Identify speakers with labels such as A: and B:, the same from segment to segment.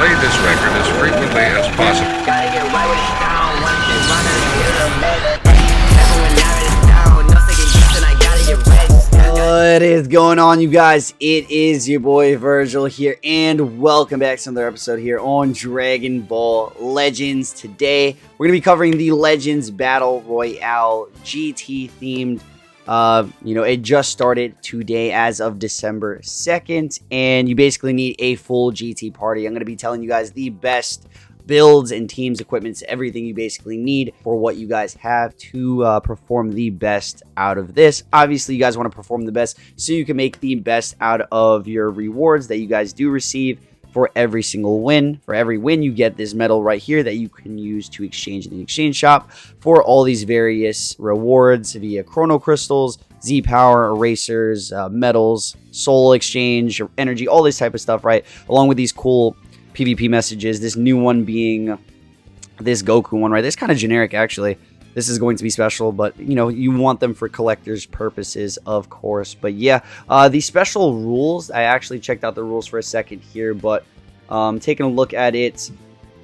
A: play this record as frequently as possible.
B: Gotta get right when it's down. One thing running, get a med. Everyone now it's down. No second guessing, I gotta get ready.
C: What is going on, you guys? It is your boy Vergil here, and welcome back to another episode here on Dragon Ball Legends. Today, we're going to be covering the Legends Battle Royale GT themed. It just started today as of December 2nd, and you basically need a full GT party. I'm going to be telling you guys the best builds and teams, equipments, everything you basically need for what you guys have to perform the best out of this. Obviously, you guys want to perform the best so you can make the best out of your rewards that you guys do receive for every single win. For every win, you get this medal right here that you can use to exchange in the exchange shop for all these various rewards via chrono crystals, Z-Power, erasers, medals, soul exchange, energy, all this type of stuff, right? Along with these cool PvP messages, this new one being this Gikku one, right? This kind of generic, actually. This is going to be special, but, you want them for collectors' purposes, of course. But, yeah, the special rules, I actually checked out the rules for a second here, but taking a look at it,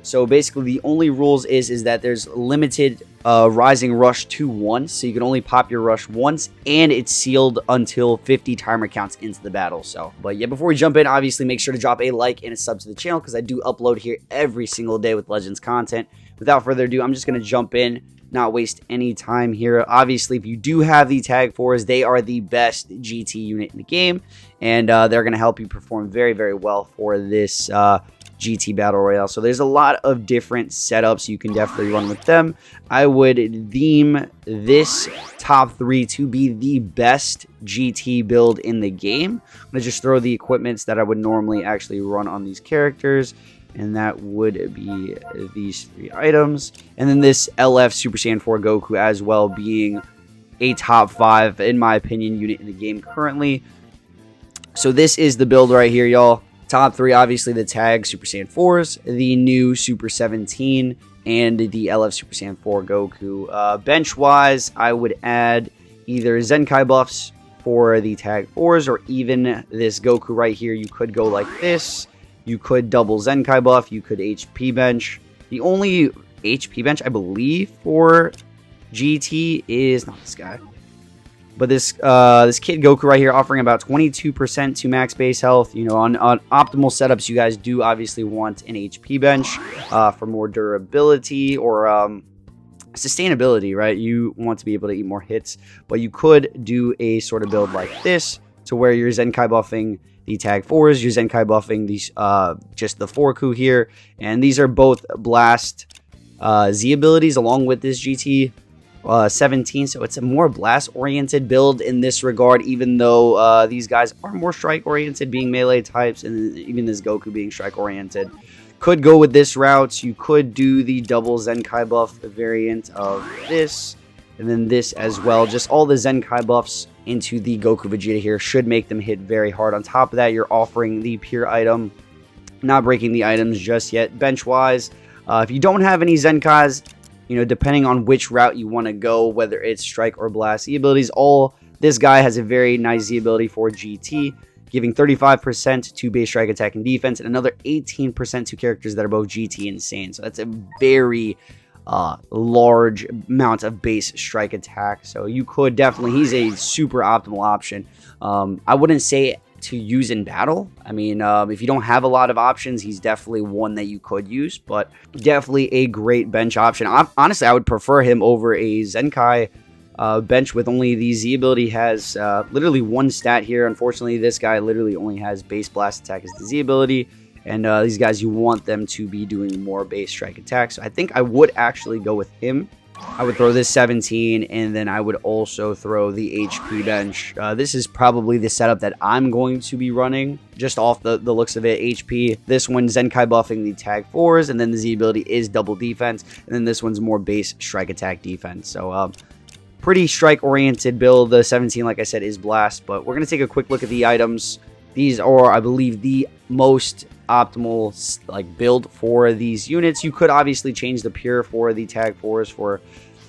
C: so basically the only rules is that there's limited rising rush to once, so you can only pop your rush once, and it's sealed until 50 timer counts into the battle. So, but yeah, before we jump in, obviously make sure to drop a like and a sub to the channel, because I do upload here every single day with Legends content. Without further ado, I'm just going to jump in, not waste any time here. Obviously, if you do have the Tag 4s, they are the best GT unit in the game, and they're going to help you perform very, very well for this GT Battle Royale. So there's a lot of different setups you can definitely run with them. I would deem this top 3 to be the best GT build in the game. I'm going to just throw the equipments that I would normally actually run on these characters, and that would be these 3 items. And then this LF Super Saiyan 4 Gikku as well, being a top 5, in my opinion, unit in the game currently. So this is the build right here, y'all. Top 3, obviously, the Tag Super Saiyan 4s, the new Super 17, and the LF Super Saiyan 4 Gikku. Bench-wise, I would add either Zenkai buffs for the Tag 4s, or even this Gikku right here. You could go like this. You could double Zenkai buff. You could HP bench. The only HP bench, I believe, for GT is not this guy, but this Kid Gikku right here, offering about 22% to max base health. On optimal setups, you guys do obviously want an HP bench for more durability or sustainability, right? You want to be able to eat more hits, but you could do a sort of build like this, to where you're Zenkai buffing the Tag 4s, you're Zenkai buffing these just the 4Ku here, and these are both blast Z abilities along with this GT 17, so it's a more blast oriented build in this regard, even though these guys are more strike oriented, being melee types, and even this Gikku being strike oriented. Could go with this route. You could do the double Zenkai buff variant of this, and then this as well. Just all the Zenkai buffs into the Gikku Vegeta here should make them hit very hard. On top of that, you're offering the pure item, not breaking the items just yet. Bench wise, if you don't have any Zenkais, depending on which route you want to go, whether it's strike or blast Z abilities, this guy has a very nice Z ability for GT, giving 35% to base strike attack and defense, and another 18% to characters that are both GT and Saiyan. So that's a very large amount of base strike attack. So you could definitely, he's a super optimal option. I wouldn't say to use in battle. I mean, if you don't have a lot of options, he's definitely one that you could use, but definitely a great bench option. Honestly, I would prefer him over a Zenkai bench with only the Z ability. Has literally one stat here. Unfortunately, this guy literally only has base blast attack as the Z ability, and these guys, you want them to be doing more base strike attack. So I think I would actually go with him. I would throw this 17, and then I would also throw the HP bench. This is probably the setup that I'm going to be running, just off the looks of it. HP, this one Zenkai buffing the Tag 4s, and then the Z ability is double defense, and then this one's more base strike attack defense. So pretty strike oriented build. The 17, like I said, is blast, but we're going to take a quick look at the items. These are, I believe, the most optimal build for these units. You could obviously change the pure for the Tag 4s for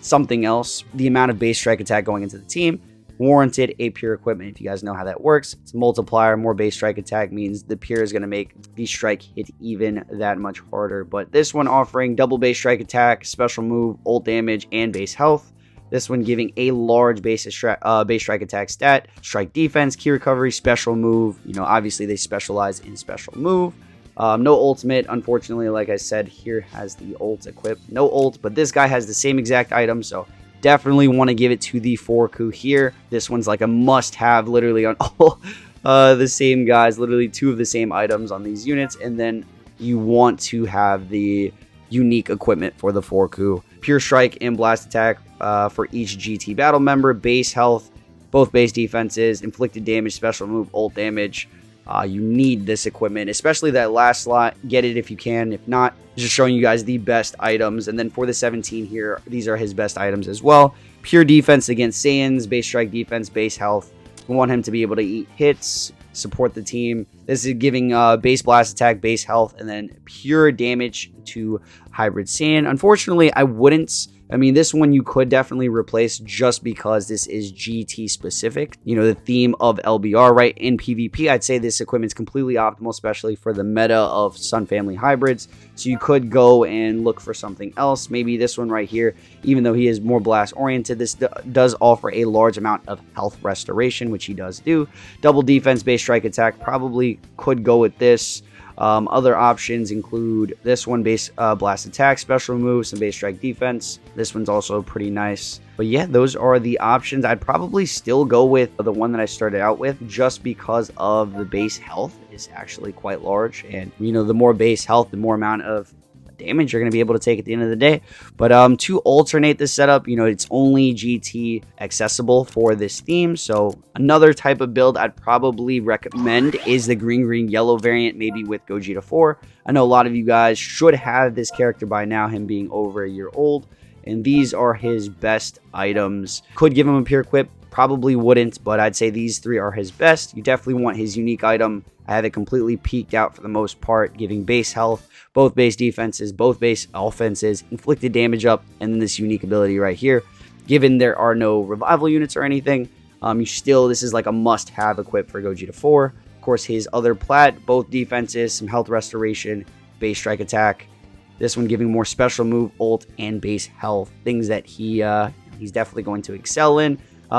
C: something else. The amount of base strike attack going into the team, warranted a pure equipment. If you guys know how that works, it's a multiplier. More base strike attack means the pure is going to make the strike hit even that much harder. But this one offering double base strike attack, special move, ult damage, and base health. This one giving a large base strike attack stat, strike defense, key recovery, special move. You know, obviously they specialize in special move. No ultimate, unfortunately. Like I said, here has the ult equipped. No ult, but this guy has the same exact item, so definitely want to give it to the Forku here. This one's like a must-have, literally on all the same guys, literally 2 of the same items on these units, and then you want to have the unique equipment for the Forku. Pure strike and blast attack for each GT battle member, base health, both base defenses, inflicted damage, special move, ult damage. You need this equipment, especially that last slot. Get it if you can. If not, just showing you guys the best items. And then for the 17 here, these are his best items as well. Pure defense against Saiyans, base strike defense, base health. We want him to be able to eat hits, support the team. This is giving base blast attack, base health, and then pure damage to hybrid Saiyan. Unfortunately, I wouldn't. I mean, this one you could definitely replace just because this is GT specific. You know, the theme of LBR, right? In PvP, I'd say this equipment's completely optimal, especially for the meta of Sun Family hybrids. So you could go and look for something else. Maybe this one right here, even though he is more blast oriented, this does offer a large amount of health restoration, which he does do. Double defense, base strike attack, probably could go with this. Other options include this one, base blast attack, special move, some base strike defense. This one's also pretty nice. But yeah, those are the options. I'd probably still go with the one that I started out with just because of the base health is actually quite large. And, you know, the more base health, the more amount of damage you're going to be able to take at the end of the day. But to alternate this setup, you know, it's only GT accessible for this theme. So another type of build I'd probably recommend is the green yellow variant, maybe with Gogeta 4. I know a lot of you guys should have this character by now, him being over a year old, and these are his best items. Could give him a pure equip, probably wouldn't, but I'd say these 3 are his best. You definitely want his unique item. I have it completely peaked out for the most part, giving base health, both base defenses, both base offenses, inflicted damage up, and then this unique ability right here. Given there are no revival units or anything, this is like a must-have equip for Gogeta 4. Of course, his other plat, both defenses, some health restoration, base strike attack. This one giving more special move, ult, and base health. Things that he's definitely going to excel in.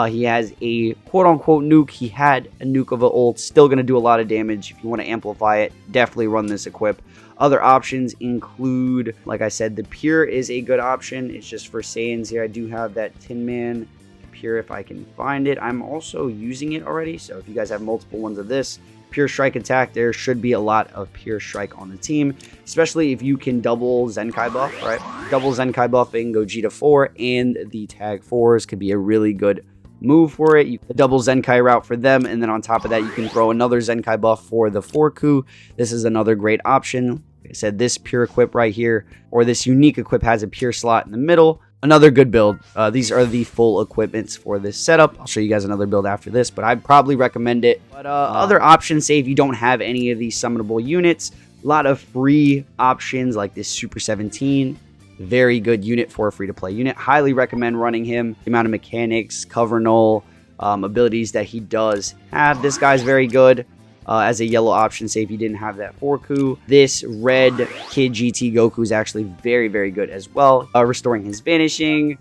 C: He has a quote-unquote nuke. He had a nuke of an ult. Still going to do a lot of damage. If you want to amplify it, definitely run this equip. Other options include, like I said, the Pure is a good option. It's just for Saiyans here. I do have that Tin Man Pure if I can find it. I'm also using it already, so if you guys have multiple ones of this, Pure Strike attack, there should be a lot of Pure Strike on the team, especially if you can double Zenkai buff, right? Double Zenkai buffing Gogeta 4 and the Tag 4s could be a really good move for it. You can double Zenkai route for them, and then on top of that, you can throw another Zenkai buff for the Forku. This is another great option. Like I said, this Pure equip right here, or this unique equip, has a Pure slot in the middle. Another good build. These are the full equipments for this setup. I'll show you guys another build after this, but I'd probably recommend it. But other options, say if you don't have any of these summonable units, a lot of free options like this Super 17. Very good unit for a free-to-play unit. Highly recommend running him. The amount of mechanics, cover null, abilities that he does have. This guy's very good as a yellow option, say if you didn't have that Forku. This red Kid GT Goku is actually very, very good as well. Restoring his vanishing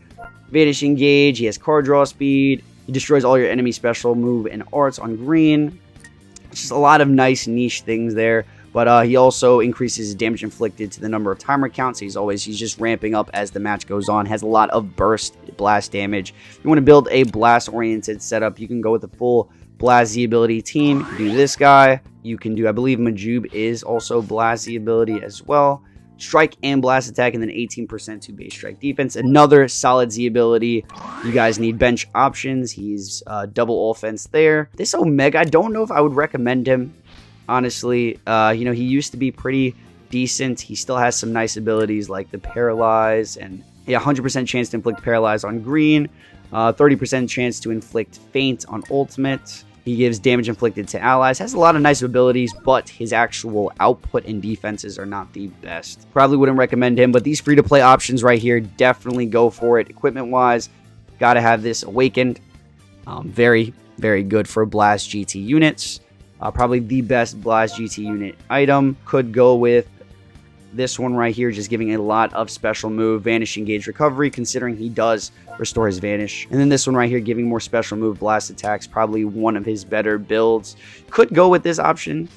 C: gauge. He has card draw speed. He destroys all your enemy special move and arts on green. It's just a lot of nice niche things there. But he also increases damage inflicted to the number of timer counts. He's just ramping up as the match goes on. Has a lot of burst blast damage. If you want to build a blast-oriented setup, you can go with the full Blast Z ability team. You can do this guy. You can do, I believe Majub is also Blast Z ability as well. Strike and blast attack, and then 18% to base strike defense. Another solid Z ability. You guys need bench options. He's double offense there. This Omega, I don't know if I would recommend him. Honestly, you know, he used to be pretty decent. He still has some nice abilities like the Paralyze and 100% chance to inflict Paralyze on green, 30% chance to inflict Faint on ultimate. He gives damage inflicted to allies. Has a lot of nice abilities, but his actual output and defenses are not the best. Probably wouldn't recommend him, but these free-to-play options right here, definitely go for it. Equipment-wise, gotta have this Awakened. Very, very good for Blast GT units. Probably the best Blast GT unit item. Could go with this one right here, just giving a lot of special move, Vanishing Gauge Recovery, considering he does restore his Vanish. And then this one right here, giving more special move, Blast Attacks, probably one of his better builds. Could go with this option.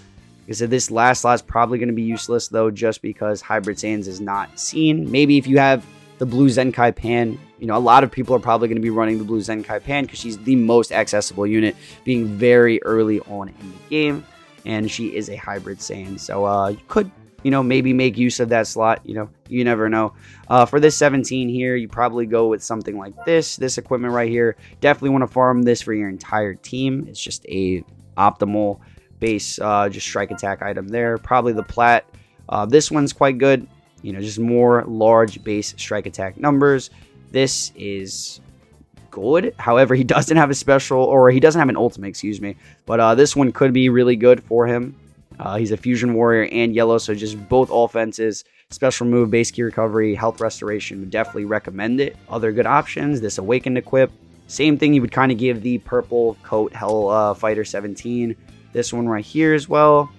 C: Like I said, this last slot's probably going to be useless, though, just because Hybrid Saiyans is not seen. Maybe if you have the Blue Zenkai Pan, you know, a lot of people are probably going to be running the Blue Zenkai Pan because she's the most accessible unit, being very early on in the game. And she is a Hybrid Saiyan. So you could, you know, maybe make use of that slot. You know, you never know. For this 17 here, you probably go with something like this. This equipment right here. Definitely want to farm this for your entire team. It's just a optimal base, just strike attack item there. Probably the plat. This one's quite good. You know, just more large base strike attack numbers. This is good. However, he doesn't have a special, or he doesn't have an ultimate, excuse me. But this one could be really good for him. He's a fusion warrior and yellow, so just both offenses, special move, base key recovery, health restoration, would definitely recommend it. Other good options, this awakened equip. Same thing you would kind of give the purple coat Hell Fighter 17. This one right here as well.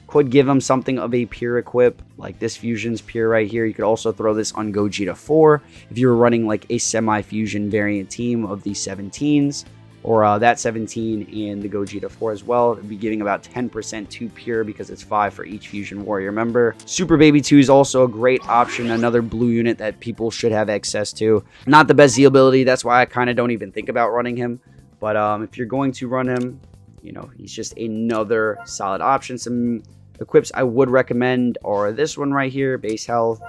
C: Could give him something of a pure equip, like this fusion's pure right here. You could also throw this on Gogeta 4 if you were running like a semi-fusion variant team of the 17s. Or that 17 and the Gogeta 4 as well. It'd be giving about 10% to pure because it's 5 for each Fusion Warrior member. Super Baby 2 is also a great option. Another blue unit that people should have access to. Not the best Z ability. That's why I kind of don't even think about running him. But if you're going to run him, you know, he's just another solid option. Some equips I would recommend are this one right here, base health.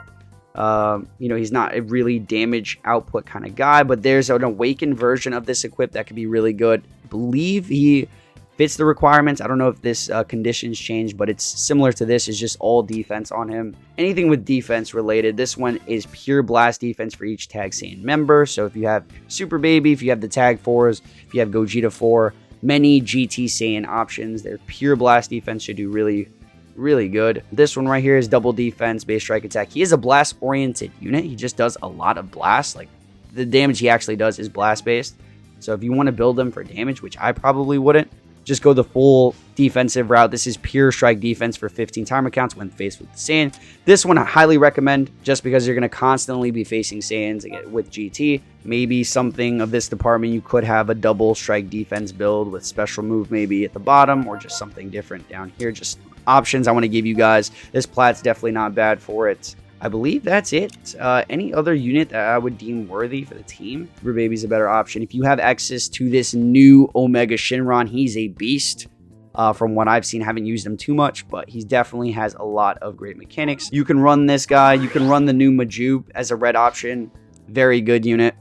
C: You know, he's not a really damage output kind of guy, but there's an awakened version of this equip that could be really good. I believe he fits the requirements. I don't know if this conditions change, but it's similar to this. It's just all defense on him. Anything with defense related. This one is pure blast defense for each Tag Saiyan member. So if you have Super Baby, if you have the Tag 4s, if you have Gogeta 4, many GT Saiyan options, their pure blast defense should do really good. This one right here is double defense, base strike attack. He is a blast oriented unit. He just does a lot of blast. Like the damage he actually does is blast based. So if you want to build him for damage, which I probably wouldn't, just go the full defensive route. This is pure strike defense for 15 timer counts when faced with the Saiyan. This one I highly recommend just because you're going to constantly be facing Saiyans again with GT. Maybe something of this department, you could have a double strike defense build with special move maybe at the bottom, or just something different down here. Just options I want to give you guys. This plat's definitely not bad for it. I believe that's it. Any other unit that I would deem worthy for the team? Super Baby's a better option. If you have access to this new Omega Shinron, he's a beast. From what I've seen, haven't used him too much, but he definitely has a lot of great mechanics. You can run this guy. You can run the new Majub as a red option. Very good unit.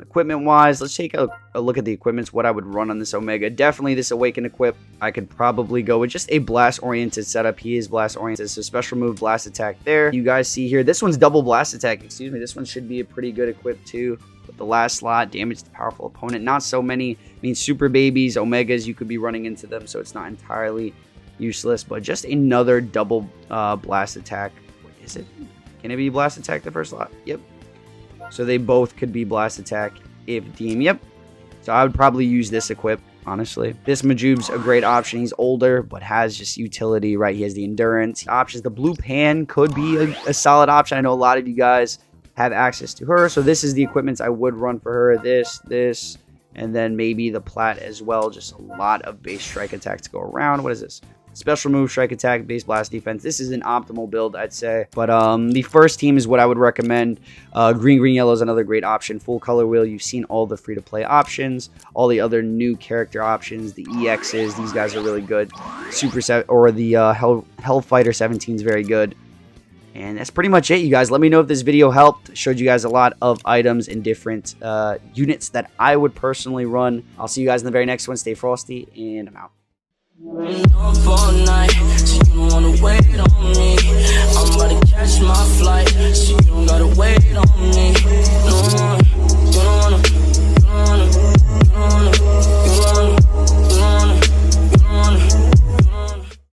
C: Equipment wise, let's take a look at the equipments, what I would run on this Omega. Definitely this Awaken equip. I could probably go with just a blast oriented setup. He is blast oriented, so special move, blast attack there. You guys see here, this one's double blast attack, excuse me. This one should be a pretty good equip too. With the last slot, damage the powerful opponent. Not so many. I mean, Super Babies, Omegas, you could be running into them, so it's not entirely useless, but just another double blast attack. Wait, is it? Can it be blast attack the first slot? Yep. So they both could be blast attack if deemed. Yep. So I would probably use this equip, honestly. This Majub's a great option. He's older, but has just utility, right? He has the endurance. Options. The blue pan could be a solid option. I know a lot of you guys have access to her. So this is the equipments I would run for her. This, and then maybe the plat as well. Just a lot of base strike attack to go around. What is this? Special move, strike attack, base blast defense. This is an optimal build, I'd say. But the first team is what I would recommend. Green, yellow is another great option. Full color wheel. You've seen all the free-to-play options, all the other new character options, the EXs. These guys are really good. The Hellfighter 17 is very good. And that's pretty much it, you guys. Let me know if this video helped. Showed you guys a lot of items and different units that I would personally run. I'll see you guys in the very next one. Stay frosty, and I'm out.
B: Up all night, so you don't wanna wait on me. I'm about to catch my flight, so you don't gotta wait on me.